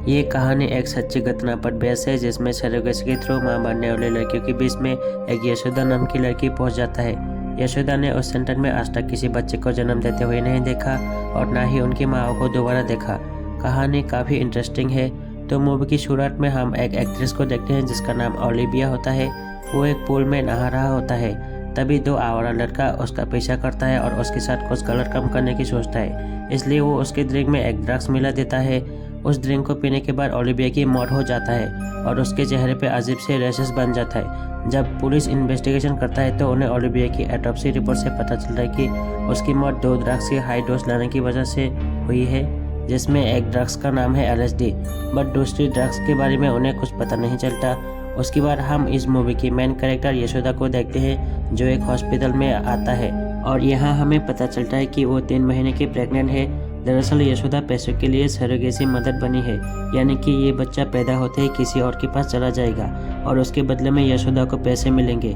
ये कहानी एक सच्ची घटना पर बेस है जिसमें सरोगेसी के थ्रू मां बनने वाले लड़कियों के बीच में एक यशोदा नाम की लड़की पहुंच जाता है। यशोदा ने उस सेंटर में आज तक किसी बच्चे को जन्म देते हुए नहीं देखा और ना ही उनकी माँ को दोबारा देखा। कहानी काफ़ी इंटरेस्टिंग है। तो मूवी की शुरुआत में हम एक एक्ट्रेस को देखते हैं जिसका नाम ओलिविया होता है। वो एक पूल में नहा रहा होता है। तभी दो आवारा लड़का उसका पीछा करता है और उसके साथ कुछ गलत काम करने की सोचता है, इसलिए वो उसके ड्रिंक में एक ड्रग्स मिला देता है। उस ड्रिंक को पीने के बाद ओलिविया की मौत हो जाता है और उसके चेहरे पे अजीब से रैशेस बन जाता है। जब पुलिस इन्वेस्टिगेशन करता है तो उन्हें ओलिविया की ऑटोप्सी रिपोर्ट से पता चलता है कि उसकी मौत 2 ड्रग्स के हाई डोज लेने की वजह से हुई है, जिसमें एक ड्रग्स का नाम है LSD, बट दूसरी ड्रग्स के बारे में उन्हें कुछ पता नहीं चलता। उसके बाद हम इस मूवी की मेन कैरेक्टर यशोदा को देखते हैं जो एक हॉस्पिटल में आता है और यहाँ हमें पता चलता है कि वो 3 महीने की प्रेग्नेंट है। दरअसल यशोदा पैसों के लिए सरोगेसी मदद बनी है, यानी कि ये बच्चा पैदा होते ही किसी और के पास चला जाएगा और उसके बदले में यशोदा को पैसे मिलेंगे।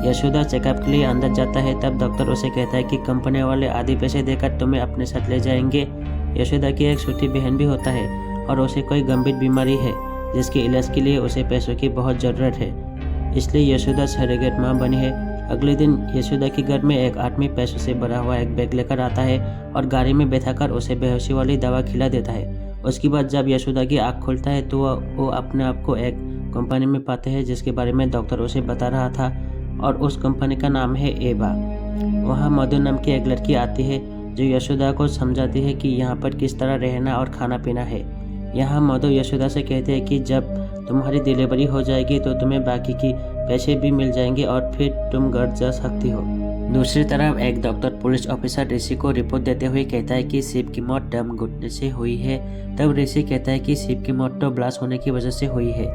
यशोदा चेकअप के लिए अंदर जाता है, तब डॉक्टर उसे कहता है कि कंपनी वाले आधे पैसे देकर तुम्हें अपने साथ ले जाएंगे। यशोदा की एक छोटी बहन भी होता है और उसे कोई गंभीर बीमारी है जिसके इलाज के लिए उसे पैसों की बहुत ज़रूरत है, इसलिए यशोदा सरोगेट माँ बनी है। अगले दिन यशोदा के घर में एक आदमी पैसों से भरा हुआ एक बैग लेकर आता है और गाड़ी में बैठाकर उसे बेहोशी वाली दवा खिला देता है। उसके बाद जब यशोदा की आँख खुलता है तो वो अपने आप को एक कंपनी में पाते हैं जिसके बारे में डॉक्टर उसे बता रहा था और उस कंपनी का नाम है एबा। वहाँ मधु नाम की एक लड़की आती है जो यशोदा को समझाती है कि यहाँ पर किस तरह रहना और खाना पीना है। यहाँ मधु यशोदा से कहते हैं कि जब तुम्हारी डिलीवरी हो जाएगी तो तुम्हें बाकी की पैसे भी मिल जाएंगे और फिर तुम घर जा सकती हो। दूसरी तरफ एक डॉक्टर पुलिस ऑफिसर ऋषि को रिपोर्ट देते हुए कहता है कि शिव की मौत दम घुटने से हुई है। तब ऋषि कहता है कि शिव की मौत तो ब्लास्ट होने की वजह से हुई है।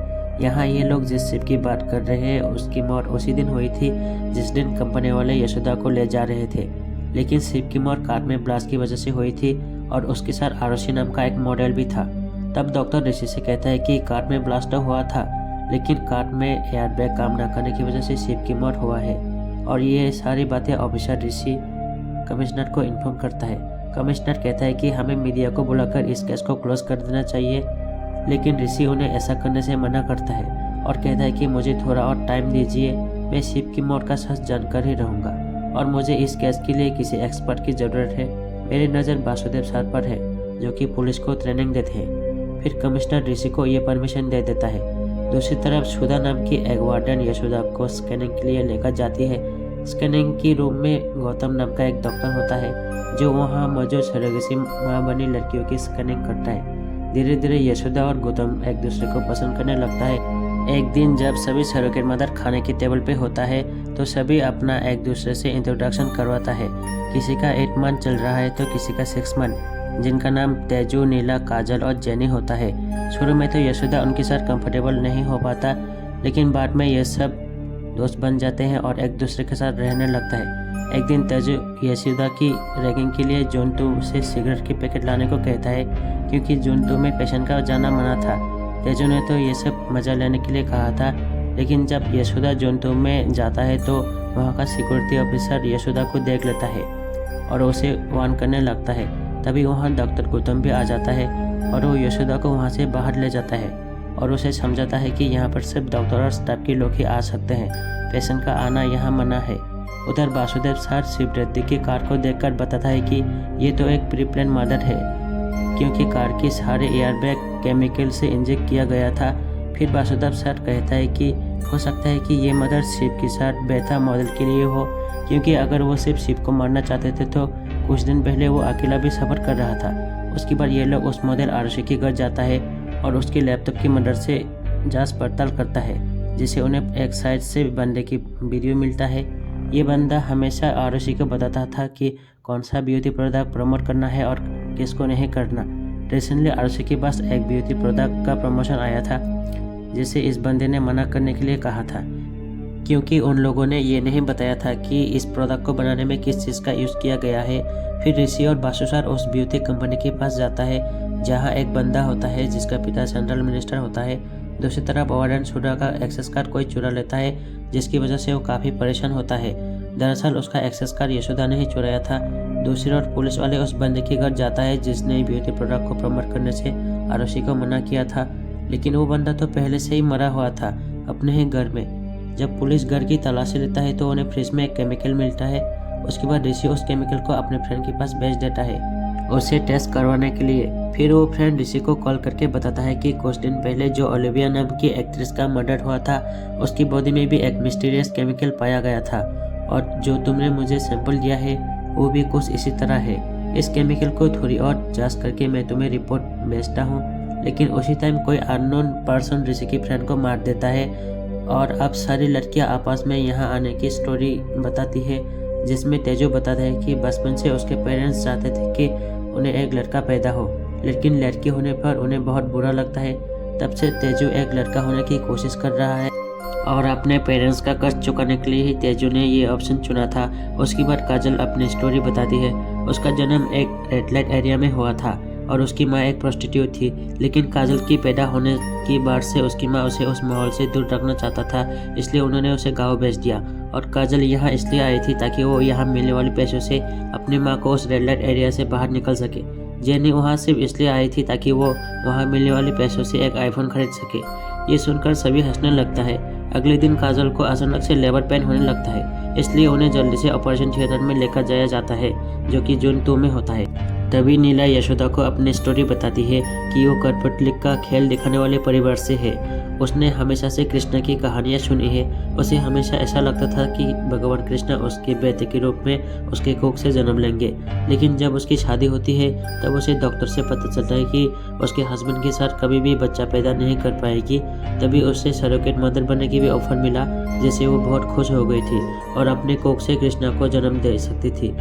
यहाँ ये लोग जिस शिव की बात कर रहे हैं उसकी मौत उसी दिन हुई थी जिस दिन कंपनी वाले यशोदा को ले जा रहे थे, लेकिन शिव की मौत कार में ब्लास्ट की वजह से हुई थी और उसके साथ आरुषि नाम का एक मॉडल भी था। तब डॉक्टर ऋषि से कहता है कि कार में ब्लास्ट हुआ था, लेकिन कार में एयरबैग काम न करने की वजह से शिव की मौत हुआ है। और ये सारी बातें ऑफिसर ऋषि कमिश्नर को इन्फॉर्म करता है। कमिश्नर कहता है कि हमें मीडिया को बुलाकर इस केस को क्लोज कर देना चाहिए, लेकिन ऋषि उन्हें ऐसा करने से मना करता है और कहता है कि मुझे थोड़ा और टाइम दीजिए, मैं शिव की मौत का सच जानकर ही रहूँगा और मुझे इस केस के लिए किसी एक्सपर्ट की ज़रूरत है। मेरी नज़र वासुदेव सर पर है जो कि पुलिस को ट्रेनिंग देते हैं। फिर कमिश्नर ऋषि को ये परमिशन दे देता है। दूसरी तरफ सुधा नाम की एक वार्डन यशोदा को स्कैनिंग के लिए लेकर जाती है। स्कैनिंग की रूम में गौतम नाम का एक डॉक्टर होता है जो वहाँ मौजूद सरोगेसी माँ बनी लड़कियों की स्कैनिंग करता है। धीरे धीरे यशोदा और गौतम एक दूसरे को पसंद करने लगता है। एक दिन जब सभी सरोगेट मदर खाने की टेबल पे होता है तो सभी अपना एक दूसरे से इंट्रोडक्शन करवाता है। किसी का 8 मंथ चल रहा है तो किसी का 6 मंथ, जिनका नाम तेजू, नीला, काजल और जेनी होता है। शुरू में तो यशोदा उनके साथ कंफर्टेबल नहीं हो पाता, लेकिन बाद में ये सब दोस्त बन जाते हैं और एक दूसरे के साथ रहने लगता है। एक दिन तेजू यशोदा की रैगिंग के लिए जोनतू से सिगरेट की पैकेट लाने को कहता है क्योंकि जोनतू में पेशेंट का जाना मना था। तेजू ने तो ये सब मज़ा लेने के लिए कहा था, लेकिन जब यशोदा जोनतू में जाता है तो वहाँ का सिक्योरिटी ऑफिसर यशोदा को देख लेता है और उसे वार्न करने लगता है। तभी वहाँ डॉक्टर गौतम भी आ जाता है और वो यशोदा को वहाँ से बाहर ले जाता है और उसे समझाता है कि यहाँ पर सिर्फ डॉक्टर और स्टाफ के लोग ही आ सकते हैं, पेशेंट का आना यहाँ मना है। उधर वासुदेव सर शिव रेड्डी की कार को देखकर बताता है कि ये तो एक प्री प्लान मर्डर है क्योंकि कार की सारे एयरबैग केमिकल से इंजेक्ट किया गया था। फिर वासुदेव सर कहता है कि हो सकता है कि ये मर्डर शिव के साथ बेथा मॉडल के लिए हो, क्योंकि अगर वो सिर्फ शिव को मारना चाहते थे तो कुछ दिन पहले वो अकेला भी सफ़र कर रहा था। उसके बाद ये लोग उस मॉडल आरुषि के घर जाता है और उसके लैपटॉप की मदद से जांच पड़ताल करता है, जिसे उन्हें एक साइड से बंदे की वीडियो मिलता है। ये बंदा हमेशा आरुषि को बताता था कि कौन सा ब्यूटी प्रोडक्ट प्रमोट करना है और किसको नहीं करना। रिसेंटली आरुषि के पास एक ब्यूटी प्रोडक्ट का प्रमोशन आया था जिसे इस बंदे ने मना करने के लिए कहा था क्योंकि उन लोगों ने ये नहीं बताया था कि इस प्रोडक्ट को बनाने में किस चीज़ का यूज़ किया गया है। फिर ऋषि और बासु सर उस ब्यूटी कंपनी के पास जाता है जहाँ एक बंदा होता है जिसका पिता सेंट्रल मिनिस्टर होता है। दूसरी तरफ वार्डन सुधा का एक्सेस कार्ड कोई चुरा लेता है जिसकी वजह से वो काफ़ी परेशान होता है। दरअसल उसका एक्सेस कार्ड यशोदा ने ही चुराया था। दूसरी ओर पुलिस वाले उस बंदे के घर जाता है जिसने ब्यूटी प्रोडक्ट को प्रमोट करने से आरुषि को मना किया था, लेकिन वो बंदा तो पहले से ही मरा हुआ था अपने ही घर में। जब पुलिस घर की तलाशी लेता है तो उन्हें फ्रिज में एक केमिकल मिलता है। उसके बाद ऋषि उस केमिकल को अपने फ्रेंड के पास भेज देता है उसे टेस्ट करवाने के लिए। फिर वो फ्रेंड ऋषि को कॉल करके बताता है कि कुछ दिन पहले जो ओलिविया नाम की एक्ट्रेस का मर्डर हुआ था, उसकी बॉडी में भी एक मिस्टीरियस केमिकल पाया गया था, और जो तुमने मुझे सैंपल दिया है वो भी कुछ इसी तरह है। इस केमिकल को थोड़ी और जांच करके मैं तुम्हें रिपोर्ट भेजता हूँ। लेकिन उसी टाइम कोई अननोन पर्सन ऋषि की फ्रेंड को मार देता है, और अब सारी लड़कियां आपस में यहाँ आने की स्टोरी बताती है, जिसमें तेजू बताता है कि बचपन से उसके पेरेंट्स चाहते थे कि उन्हें एक लड़का पैदा हो, लेकिन लड़की होने पर उन्हें बहुत बुरा लगता है। तब से तेजू एक लड़का होने की कोशिश कर रहा है, और अपने पेरेंट्स का कर्ज चुकाने के लिए ही तेजू ने ये ऑप्शन चुना था। उसके बाद काजल अपनी स्टोरी बताती है। उसका जन्म एक रेड लाइट एरिया में हुआ था और उसकी माँ एक प्रोस्टिट्यूट थी, लेकिन काजल की पैदा होने की बार से उसकी माँ उसे उस माहौल से दूर रखना चाहता था, इसलिए उन्होंने उसे गाँव भेज दिया। और काजल यहाँ इसलिए आई थी ताकि वो यहाँ मिलने वाले पैसों से अपनी माँ को उस रेड लाइट एरिया से बाहर निकल सके। जेनी वहाँ सिर्फ इसलिए आई थी ताकि वो वहाँ मिलने वाले पैसों से एक आईफोन खरीद सके। ये सुनकर सभी हंसने लगता है। अगले दिन काजल को अचानक से लेबर पेन होने लगता है, इसलिए उन्हें जल्दी से ऑपरेशन थिएटर में लेकर जाया जाता है, जो कि जून 2 में होता है। तभी नीला यशोदा को अपनी स्टोरी बताती है कि वो कठपुतली का खेल दिखाने वाले परिवार से है। उसने हमेशा से कृष्ण की कहानियाँ सुनी है। उसे हमेशा ऐसा लगता था कि भगवान कृष्ण उसके बेटे के रूप में उसके कोख से जन्म लेंगे, लेकिन जब उसकी शादी होती है तब उसे डॉक्टर से पता चलता है कि उसके हस्बैंड के साथ कभी भी बच्चा पैदा नहीं कर पाएगी। तभी उसे सरोगेट मदर बनने की भी ऑफर मिला, जिससे वो बहुत खुश हो गई थी और अपने कोख से कृष्णा को जन्म दे सकती थी।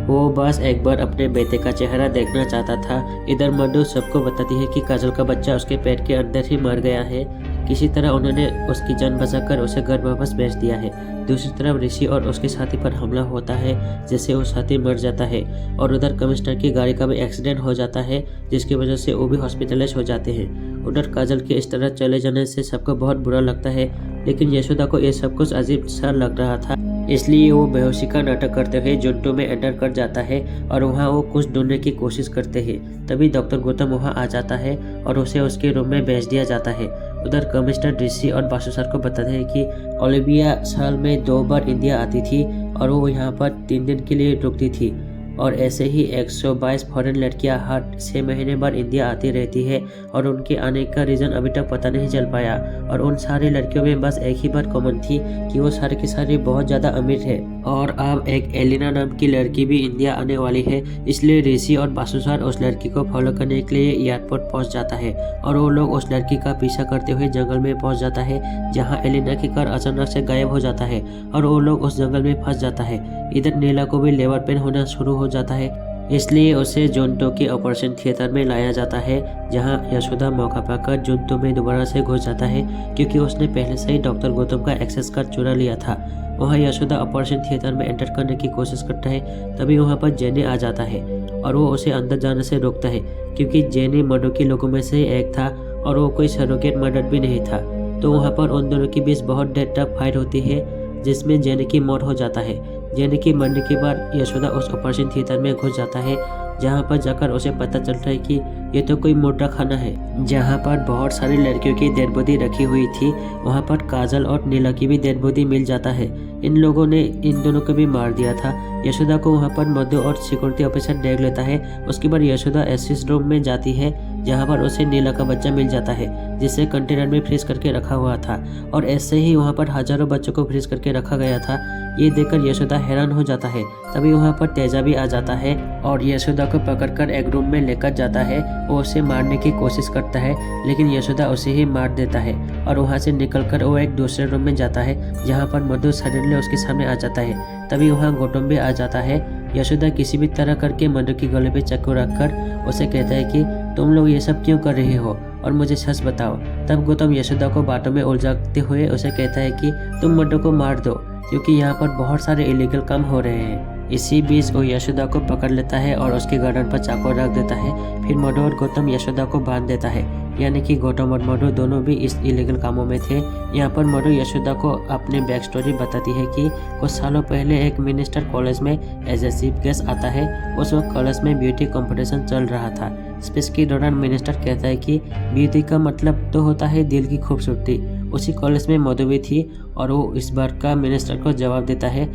वो बस एक बार अपने बेटे का चेहरा देखना चाहता था। इधर मधु सबको बताती है कि काजल का बच्चा उसके पेट के अंदर ही मर गया है। किसी तरह उन्होंने उसकी जान बचाकर उसे घर वापस भेज दिया है। दूसरी तरफ ऋषि और उसके साथी पर हमला होता है, जिससे वो साथी मर जाता है, और उधर कमिश्नर की गाड़ी का भी एक्सीडेंट हो जाता है, जिसकी वजह से वो भी हॉस्पिटलाइज हो जाते हैं। उधर काजल के इस तरह चले जाने से सबको बहुत बुरा लगता है, लेकिन यशोदा को ये सब कुछ अजीब सा लग रहा था, इसलिए वो बेहोशी का नाटक करते हुए जुंटू में एंटर कर जाता है और वहाँ वो कुछ ढूंढने की कोशिश करते हैं। तभी डॉक्टर गौतम वहाँ आ जाता है और उसे उसके रूम में भेज दिया जाता है। उधर कमिश्नर ऋषि और बासु सर को बताते हैं कि ओलिविया साल में 2 बार इंडिया आती थी और वो यहाँ पर 3 दिन के लिए रुकती थी, और ऐसे ही 122 फॉरेन लड़कियां हर 6 महीने बाद इंडिया आती रहती है, और उनके आने का रीज़न अभी तक पता नहीं चल पाया। और उन सारी लड़कियों में बस एक ही बात कॉमन थी कि वो सारी की सारी बहुत ज़्यादा अमीर है। और अब एक एलिना नाम की लड़की भी इंडिया आने वाली है, इसलिए ऋषि और बासु सर उस लड़की को फॉलो करने के लिए एयरपोर्ट पहुँच जाता है, और वो लोग उस लड़की का पीछा करते हुए जंगल में पहुँच जाता है, जहाँ एलिना की कार अचानक से गायब हो जाता है और वो लोग उस जंगल में फंस जाता है। इधर नीला को भी लेबर पेन होना शुरू हो जाता है, इसलिए उसे जोंटो के ऑपरेशन थिएटर में लाया जाता है, जहां यशोदा मौका पाकर जोंटो में दोबारा से घुस जाता है, क्योंकि उसने पहले से ही डॉक्टर गौतम का एक्सेस कार्ड चुरा लिया था। वहां यशोदा ऑपरेशन थिएटर में एंटर करने की कोशिश करता है, तभी वहां पर जेनी आ जाता है और वो उसे अंदर जाने से रोकता है, क्योंकि जेनी मर्डर के लोगों में से एक था और वो कोई सरोगेट मर्डर भी नहीं था। तो वहाँ पर उन दोनों के बीच बहुत देर तक फाइट होती है, जिसमें जेनी की मौत हो जाता है। जेनी की मरने के बाद यशोदा उस ऑपरेशन थिएटर में घुस जाता है, जहाँ पर जाकर उसे पता चलता है कि ये तो कोई मोटा खाना है, जहाँ पर बहुत सारी लड़कियों की डेड बॉडी रखी हुई थी। वहाँ पर काजल और नीला की भी डेड बॉडी मिल जाता है। इन लोगों ने इन दोनों को भी मार दिया था। यशोदा को वहाँ पर मधु और सिक्योरिटी ऑफिसर देख लेता है। उसके बाद यशोदा एसिस रूम में जाती है, जहाँ पर उसे नीला का बच्चा मिल जाता है, जिसे कंटेनर में फ्रीज करके रखा हुआ था, और ऐसे ही वहाँ पर हजारों बच्चों को फ्रीज करके रखा गया था। ये देखकर यशोदा हैरान हो जाता है। तभी वहाँ पर तेजा भी आ जाता है और यशोदा को पकड़कर एक रूम में लेकर जाता है। वो उसे मारने की कोशिश करता है, लेकिन यशोदा उसे ही मार देता है, और वहाँ से निकलकर वो एक दूसरे रूम में जाता है, जहाँ पर मधु सडनली उसके सामने आ जाता है। तभी वहाँ गौतम भी आ जाता है। यशोदा किसी भी तरह करके मधु की गले पे चाकू रखकर उसे कहता है कि तुम लोग ये सब क्यों कर रहे हो और मुझे सच बताओ। तब गौतम यशोदा को बातों में उलझाते हुए उसे कहता है कि तुम मधु को मार दो, क्योंकि यहाँ पर बहुत सारे इलीगल काम हो रहे हैं। इसी बीच वो यशोदा को पकड़ लेता है और उसके गर्दन पर चाकू रख देता है। फिर मधु और गौतम यशोदा को बांध देता है, यानी कि गौतम और मधु दोनों भी इस इलीगल कामों में थे। यहाँ पर मधु यशोदा को अपनी बैक स्टोरी बताती है कि कुछ सालों पहले एक मिनिस्टर कॉलेज में एज ए चीफ गेस्ट आता है। उस वक्त कॉलेज में ब्यूटी कंपटीशन चल रहा था, स्पीच के दौरान मिनिस्टर कहता है कि ब्यूटी का मतलब तो होता है दिल की खूबसूरती। उसी कॉलेज में मधु भी थी और वो इस बार का मिनिस्टर को जवाब देता है।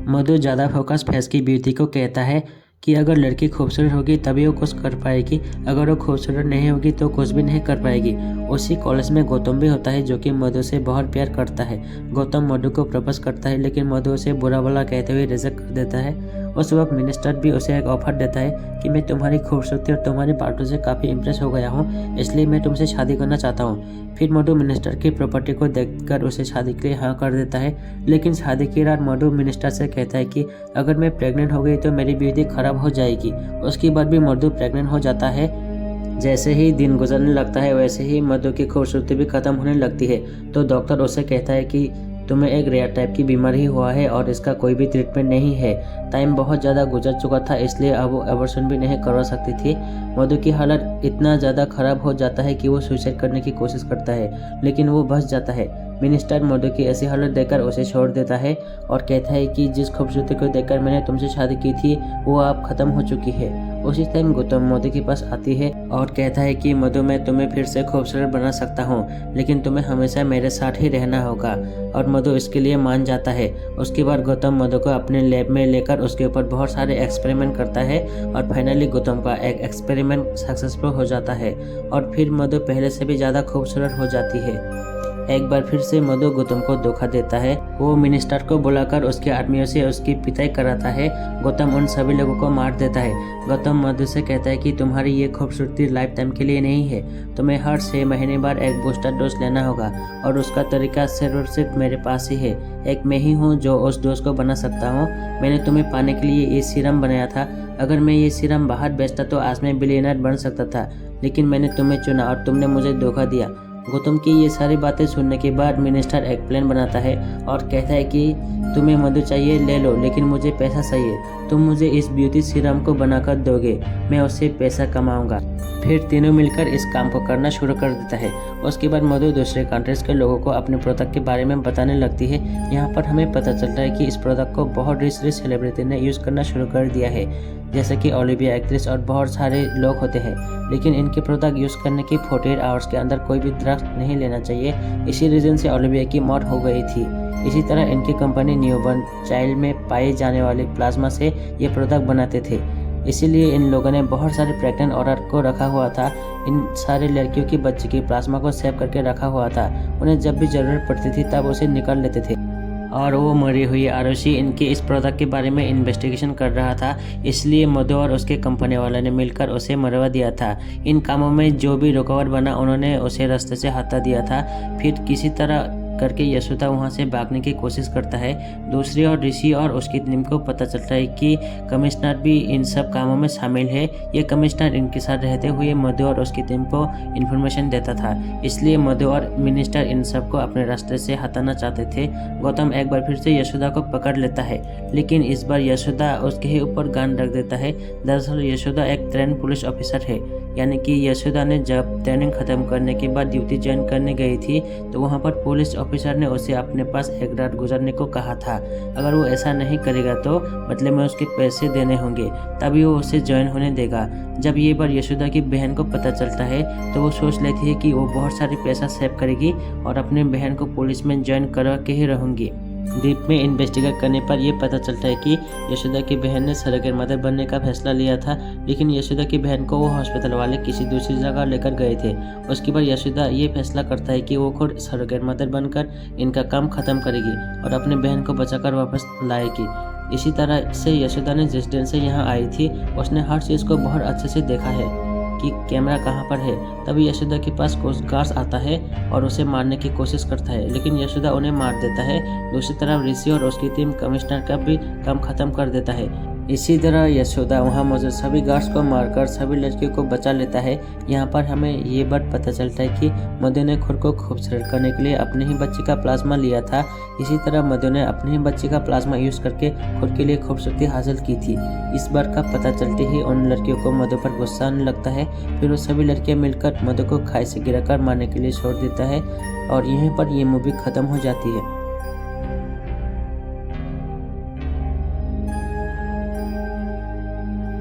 मधु ज़्यादा फोकस फेस की ब्यूटी को कहता है कि अगर लड़की खूबसूरत होगी तभी वो कुछ कर पाएगी, अगर वो खूबसूरत नहीं होगी तो कुछ भी नहीं कर पाएगी। उसी कॉलेज में गौतम भी होता है जो कि मधु से बहुत प्यार करता है। गौतम मधु को प्रपोज करता है लेकिन मधु उसे बुरा भला कहते हुए रिजेक्ट कर देता है। उस वक्त मिनिस्टर भी उसे एक ऑफर देता है कि मैं तुम्हारी खूबसूरती और तुम्हारी बातों से काफ़ी इम्प्रेस हो गया हूँ, इसलिए मैं तुमसे शादी करना चाहता हूँ। फिर मधु मिनिस्टर की प्रॉपर्टी को देखकर उसे शादी के लिए हाँ कर देता है। लेकिन शादी की रात मधु मिनिस्टर से कहता है कि अगर मैं प्रेग्नेंट हो गई तो मेरी ब्यूटी खराब हो जाएगी। उसके बाद भी मधु प्रेग्नेंट हो जाता है। जैसे ही दिन गुजरने लगता है वैसे ही मधु की खूबसूरती भी खत्म होने लगती है। तो डॉक्टर उसे कहता है कि तुम्हें एक रेयर टाइप की बीमारी हुआ है और इसका कोई भी ट्रीटमेंट नहीं है। टाइम बहुत ज़्यादा गुजर चुका था इसलिए अब वो एबॉर्शन भी नहीं करवा सकती थी। मधु की हालत इतना ज़्यादा ख़राब हो जाता है कि वो सुसाइड करने की कोशिश करता है लेकिन वो बच जाता है। मिनिस्टर मधु की ऐसी हालत देखकर उसे छोड़ देता है और कहता है कि जिस खूबसूरती को देखकर मैंने तुमसे शादी की थी वो अब खत्म हो चुकी है। उसी टाइम गौतम मधु के पास आती है और कहता है कि मधु मैं तुम्हें फिर से खूबसूरत बना सकता हूँ लेकिन तुम्हें हमेशा मेरे साथ ही रहना होगा। और मधु इसके लिए मान जाता है। उसके बाद गौतम मधु को अपने लैब में लेकर उसके ऊपर बहुत सारे एक्सपेरिमेंट करता है और फाइनली गौतम का एक एक्सपेरिमेंट सक्सेसफुल हो जाता है और फिर मधु पहले से भी ज़्यादा खूबसूरत हो जाती है। एक बार फिर से मधु गौतम को धोखा देता है। वो मिनिस्टर को बुलाकर उसके आदमियों से उसकी पिटाई कराता है। गौतम उन सभी लोगों को मार देता है। गौतम मधु से कहता है कि तुम्हारी ये खूबसूरती लाइफ टाइम के लिए नहीं है, तुम्हें हर 6 महीने बाद एक बूस्टर डोज लेना होगा और उसका तरीका सिर्फ मेरे पास ही है। एक मैं ही हूँ जो उस डोज को बना सकता हूँ। मैंने तुम्हें पाने के लिए ये सीरम बनाया था। अगर मैं ये सीरम बाहर बेचता तो आज मैं बिलियनर बन सकता था, लेकिन मैंने तुम्हें चुना और तुमने मुझे धोखा दिया। गौतम की ये सारी बातें सुनने के बाद मिनिस्टर एक प्लान बनाता है और कहता है कि तुम्हें मधु चाहिए ले लो लेकिन मुझे पैसा चाहिए। तुम मुझे इस ब्यूटी सीरम को बनाकर दोगे, मैं उससे पैसा कमाऊंगा। फिर तीनों मिलकर इस काम को करना शुरू कर देता है। उसके बाद मधु दूसरे कंट्रीज के लोगों को अपने प्रोडक्ट के बारे में बताने लगती है। यहाँ पर हमें पता चलता है कि इस प्रोडक्ट को बहुत रिच सेलिब्रिटी ने यूज़ करना शुरू कर दिया है, जैसे कि ओलिविया एक्ट्रेस और बहुत सारे लोग होते हैं। लेकिन इनके प्रोडक्ट यूज़ करने की 48 आवर्स के अंदर कोई भी ड्रग्स नहीं लेना चाहिए। इसी रीज़न से ओलिविया की मौत हो गई थी। इसी तरह इनकी कंपनी न्यूबॉर्न चाइल्ड में पाए जाने वाले प्लाज्मा से ये प्रोडक्ट बनाते थे। इसीलिए इन लोगों ने बहुत सारे प्रेग्नेंट औरत को रखा हुआ था। इन सारे लड़कियों की बच्चे की प्लाज्मा को सेव करके रखा हुआ था। उन्हें जब भी ज़रूरत पड़ती थी तब उसे निकाल लेते थे। और वो मरी हुई आरुषि इनके इस प्रोडक्ट के बारे में इन्वेस्टिगेशन कर रहा था, इसलिए मधु और उसके कंपनी वाले ने मिलकर उसे मरवा दिया था। इन कामों में जो भी रुकावट बना उन्होंने उसे रास्ते से हटा दिया था। फिर किसी तरह करके यशोदा वहां से भागने की कोशिश करता है। दूसरी ओर ऋषि और उसकी टीम को पता चलता है कि कमिश्नर भी इन सब कामों में शामिल है। ये कमिश्नर इनके साथ रहते हुए मधु और उसकी टीम को इन्फॉर्मेशन देता था, इसलिए मधु और मिनिस्टर इन सब को अपने रास्ते से हटाना चाहते थे। गौतम एक बार फिर से यशोदा को पकड़ लेता है, लेकिन इस बार यशोदा उसके ही ऊपर गन रख देता है। दरअसल यशोदा एक ट्रेन पुलिस ऑफिसर है, यानी कि यशोदा ने जब ट्रेनिंग खत्म करने के बाद ड्यूटी ज्वाइन करने गई थी तो वहाँ पर पुलिस ऑफिसर ने उसे अपने पास एक रात गुजारने को कहा था। अगर वो ऐसा नहीं करेगा तो बदले में उसके पैसे देने होंगे, तभी वो उसे ज्वाइन होने देगा। जब ये बार यशोदा की बहन को पता चलता है तो वो सोच लेती है कि वो बहुत सारे पैसा सेव करेगी और अपने बहन को पुलिस में ज्वाइन करवा के ही रहूँगी। द्वीप में इन्वेस्टिगेट करने पर यह पता चलता है कि यशोदा की बहन ने सरोगेट मदर बनने का फैसला लिया था, लेकिन यशोदा की बहन को वो हॉस्पिटल वाले किसी दूसरी जगह लेकर गए थे। उसके बाद यशोदा ये फैसला करता है कि वो खुद सरोगेट मदर बनकर इनका काम खत्म करेगी और अपने बहन को बचाकर वापस लाएगी। इसी तरह से यशोदा ने जिस दिन से यहाँ आई थी उसने हर चीज़ को बहुत अच्छे से देखा है कि कैमरा कहाँ पर है। तभी यशोदा के पास कोस्ट गार्ड्स आता है और उसे मारने की कोशिश करता है, लेकिन यशोदा उन्हें मार देता है। दूसरी तरफ ऋषि और उसकी टीम कमिश्नर का भी काम खत्म कर देता है। इसी तरह यशोदा वहाँ मौजूद सभी गार्ड्स को मारकर सभी लड़कियों को बचा लेता है। यहाँ पर हमें ये बात पता चलता है कि मधु ने खुद को खूबसूरत करने के लिए अपने ही बच्चे का प्लाज्मा लिया था। इसी तरह मधु ने अपने ही बच्चे का प्लाज्मा यूज करके खुद के लिए खूबसूरती हासिल की थी। इस बार का पता चलते ही उन लड़कियों को मधु पर गुस्सा आने लगता है। फिर वो सभी लड़कियाँ मिलकर मधु को खाई से गिराकर मारने के लिए छोड़ देता है और यहीं पर ये मूवी खत्म हो जाती है।